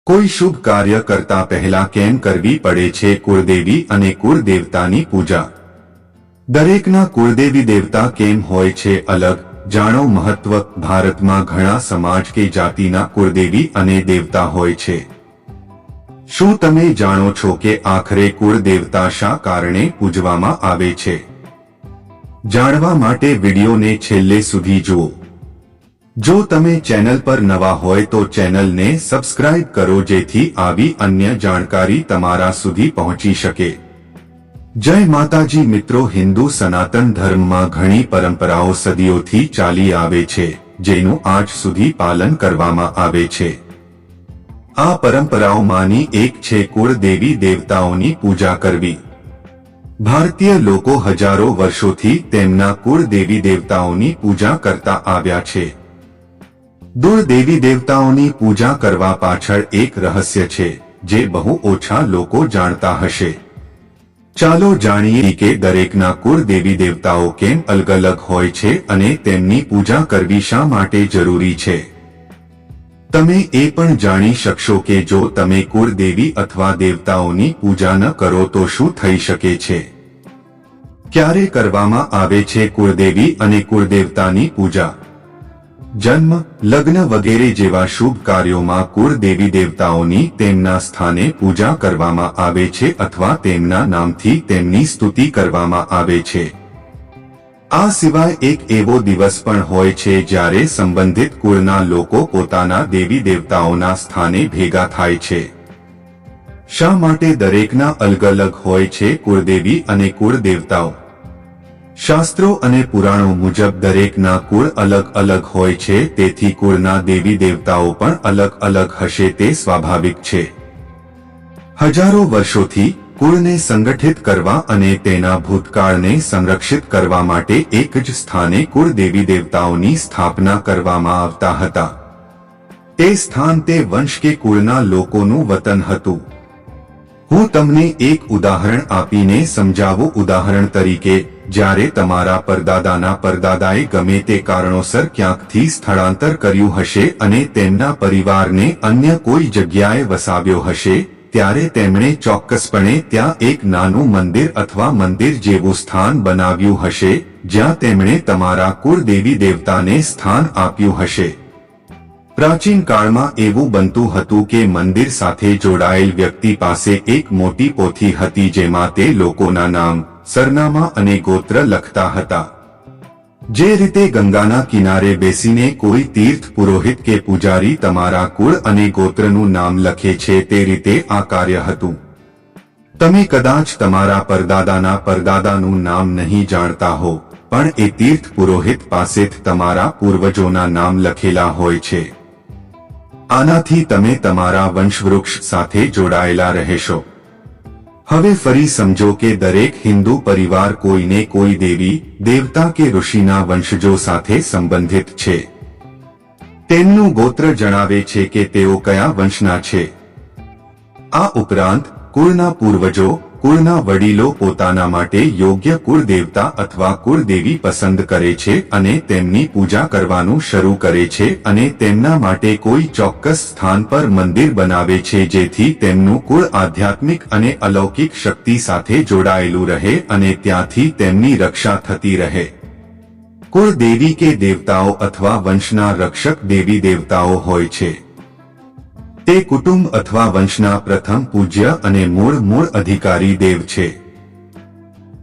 કોઈ શુભ કાર્ય કરતા પહેલા કેમ કરવી પડે છે કુળદેવી અને કુળદેવતાની પૂજા? દરેકના કુળદેવી દેવતા કેમ હોય છે અલગ? જાણો મહત્વ. ભારતમાં ઘણા સમાજ કે જાતિના કુળદેવી અને દેવતા હોય છે. શું તમે જાણો છો કે આખરે કુળદેવતા શા કારણે પૂજવામાં આવે છે? જાણવા માટે વિડીયોને છેલ્લે સુધી જુઓ. જો તમે ચેનલ પર નવા હોય તો ચેનલને સબસ્ક્રાઇબ કરો જેથી આવી અન્ય જાણકારી તમારા સુધી પહોંચી શકે. જય માતાજી મિત્રો, હિન્દુ સનાતન ધર્મમાં ઘણી પરંપરાઓ સદીઓથી ચાલી આવે છે જેનું આજ સુધી પાલન કરવામાં આવે છે. આ પરંપરાઓમાંની એક છે કુળદેવી દેવતાઓની પૂજા કરવી. ભારતીય લોકો હજારો વર્ષોથી તેમના કુળદેવી દેવતાઓની પૂજા કરતા આવ્યા છે. દેવી દેવતાઓની પૂજા કરવા પાછળ એક રહસ્ય છે જે બહુ ઓછા લોકો જાણતા હશે. ચાલો જાણીએ કે દરેકના કુળદેવી દેવતાઓ કેમ અલગ અલગ હોય છે અને તેમની પૂજા કરવી શા માટે જરૂરી છે. તમે એ પણ જાણી શકશો કે જો તમે કુળદેવી અથવા દેવતાઓની પૂજા ન કરો તો શું થઈ શકે છે. ક્યારે કરવામાં આવે છે કુળદેવી અને કુળદેવતાની પૂજા? જન્મ, લગ્ન વગેરે જેવા શુભ કાર્યોમાં કુળદેવી દેવતાઓની તેમના સ્થાને પૂજા કરવામાં આવે છે અથવા તેમના નામથી તેમની સ્તુતિ કરવામાં આવે છે. આ સિવાય એક એવો દિવસ પણ હોય છે જ્યારે સંબંધિત કુળના લોકો પોતાના દેવી દેવતાઓના સ્થાને ભેગા થાય છે. શા માટે દરેકના અલગ અલગ હોય છે કુળદેવી અને કુળદેવતાઓ? શાસ્ત્રો અને પુરાણો મુજબ દરેકના કુળ અલગ અલગ હોય છે, તેથી કુળના દેવી દેવતાઓ પણ અલગ અલગ હશે તે સ્વાભાવિક છે. હજારો વર્ષોથી કુળને સંગઠિત કરવા અને તેના ભૂતકાળને સંરક્ષિત કરવા માટે એક જ સ્થાને કુળદેવી દેવતાઓની સ્થાપના કરવામાં આવતા હતા. તે સ્થાન તે વંશ કે કુળના લોકોનું વતન હતું. હું તમને એક ઉદાહરણ આપીને સમજાવું. ઉદાહરણ તરીકે, જ્યારે તમારા પરદાદાના પરદાદાએ ગમે તે કારણોસર ક્યાંકથી સ્થળાંતર કર્યું હશે અને તેમના પરિવારને અન્ય કોઈ જગ્યાએ વસાવ્યો હશે, ત્યારે તેમણે ચોક્કસપણે ત્યાં એક નાનું મંદિર અથવા મંદિર જેવું સ્થાન બનાવ્યું હશે જ્યાં તેમણે તમારા કુળદેવી દેવતાને સ્થાન આપ્યું હશે. પ્રાચીન કાળમાં એવું બનતું હતું કે મંદિર સાથે જોડાયેલ વ્યક્તિ પાસે એક મોટી પોથી હતી જેમાં તે લોકોના નામ, સરનામા અને ગોત્ર લખતા હતા. જે રીતે ગંગાના કિનારે બેસીને કોઈ તીર્થ પુરોહિત કે પૂજારી તમારા કુળ અને ગોત્રનું નામ લખે છે તે રીતે આ કાર્ય હતું. તમે કદાચ તમારા પરદાદાના પરદાદાનું નામ નહીં જાણતા હો, પણ એ તીર્થ પુરોહિત પાસેથી તમારા પૂર્વજોના નામ લખેલા હોય છે. આનાથી તમે તમારા વંશવૃક્ષ સાથે જોડાયેલા રહેશો. હવે ફરી સમજો કે દરેક હિન્દુ પરિવાર કોઈને કોઈ દેવી, દેવતા કે ઋષિના વંશજો સાથે સંબંધિત છે. તેમનું ગોત્ર જણાવે છે કે તેઓ કયા વંશના છે. આ ઉપરાંત કુળના પૂર્વજો, કુળના વડીલો પોતાના માટે યોગ્ય કુળદેવતા અથવા કુળદેવી પસંદ કરે છે અને તેમની પૂજા કરવાનું શરૂ કરે છે અને તેમના માટે કોઈ ચોક્કસ સ્થાન પર મંદિર બનાવે છે જેથી તેમનું કુળ આધ્યાત્મિક અને અલૌકિક શક્તિ સાથે જોડાયેલું રહે અને ત્યાંથી તેમની રક્ષા થતી રહે. કુળદેવી કે દેવતાઓ અથવા વંશના રક્ષક દેવી દેવતાઓ હોય છે. તે કુટુંબ અથવા વંશના પ્રથમ પૂજ્ય અને મૂળ અધિકારી દેવ છે.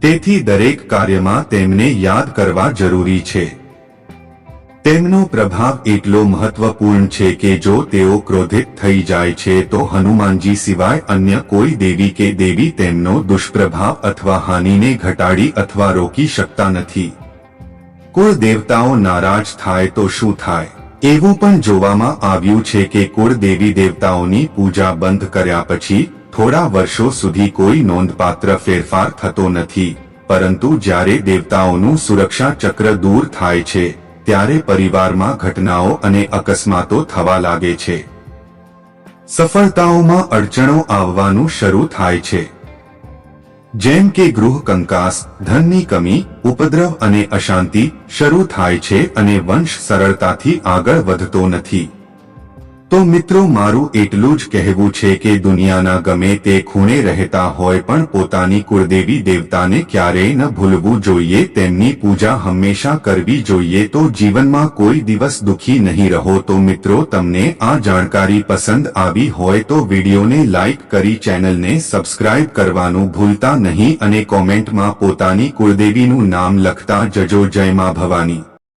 તેથી દરેક કાર્યમાં તેમને યાદ કરવા જરૂરી છે. તેમનો પ્રભાવ એટલો મહત્વપૂર્ણ છે કે જો તેઓ ક્રોધિત થઈ જાય છે તો હનુમાનજી સિવાય અન્ય કોઈ દેવી કે દેવી તેમનો દુષ્પ્રભાવ અથવા હાનિને ઘટાડી અથવા રોકી શકતા નથી. કુળ દેવતાઓ નારાજ થાય તો શું થાય? એવું પણ જોવામાં આવ્યું છે કે કુળદેવી દેવતાઓની પૂજા બંધ કર્યા પછી થોડા વર્ષો સુધી કોઈ નોંધપાત્ર ફેરફાર થતો નથી, પરંતુ જ્યારે દેવતાઓનું સુરક્ષા ચક્ર દૂર થાય છે ત્યારે પરિવારમાં ઘટનાઓ અને અકસ્માતો થવા લાગે છે. સફળતાઓમાં અડચણો આવવાનું શરૂ થાય છે. જેમ કે ગૃહ કંકાસ, ધનની કમી, ઉપદ્રવ અને અશાંતિ શરૂ થાય છે અને વંશ સરળતાથી આગળ વધતો નથી. તો મિત્રો મારું એટલું જ કહેવું છે કે દુનિયાના ગમે તે ખૂણે રહેતા હોય પણ પોતાની કુળદેવી દેવતાને ક્યારેય ન ભૂલવું જોઈએ, તેમની પૂજા હંમેશા કરવી જોઈએ, તો જીવનમાં કોઈ દિવસ દુઃખી નહીં રહો। તો મિત્રો તમને આ જાણકારી પસંદ આવી હોય તો વિડીયોને લાઈક કરી ચેનલને સબસ્ક્રાઇબ કરવાનું ભૂલતા નહીં અને કોમેન્ટમાં પોતાની કુળદેવીનું નામ લખતા જજો। જય મા ભવાની।